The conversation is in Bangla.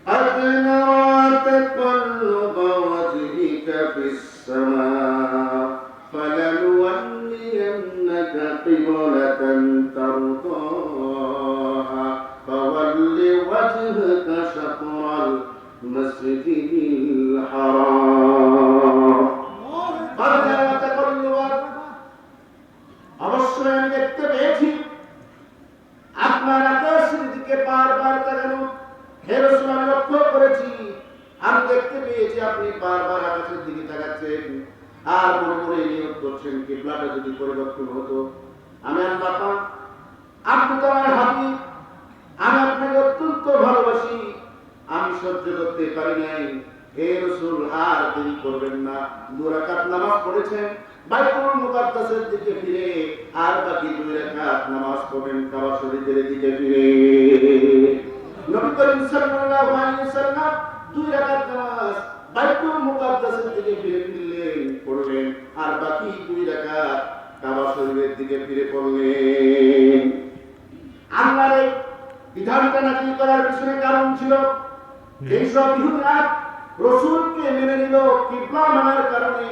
قد نرى تقلب وجهك في السماء فلنولينك قبلة ترضاها فول وجهك شطر المسجد الحرام قد نرى تقلب অবশ্যই আমি দেখতে পেয়েছি আপনার আকাশের দিকে বারবার তাকানো। হে রাসূল, আমি লক্ষ্য করেছি, আমি দেখতে পেয়েছি আপনি বারবার আকাশের দিকে তাকাচ্ছেন আর মনে মনে নিয়ত করছেন কিবলাটা যদি পরিবর্তন হতো। আমি আল্লাহ পাক, আপনি তো আমার হাবিব, আমি আপনাকে অত্যন্ত ভালোবাসি, আমি সহ্য করতে পারি নাই। হে রাসূল, আর দেরি করবেন না। 2 রাকাত নামাজ পড়েছেন বাইতুল মুকাদ্দাসের দিকে ফিরে, আর বাকি 2 রাকাত নামাজ পড়েন কাবা শরীফের দিকে ফিরে। নবী করিম সাল্লাল্লাহু আলাইহি ওয়াসাল্লাম 2 রাকাত নামাজ বাইতুল মুকাদ্দাসের দিকে ফিরে ফিরলেন, পড়লেন, আর বাকি 2 রাকাত কাবা শরীফের দিকে ফিরে পড়লেন। আল্লাহর এই বিধানটা নাযিল করার পিছনে কারণ ছিল, এই সব ইহুদিরা রাসূলকে মেনে নিল কিবলা মানার কারণে।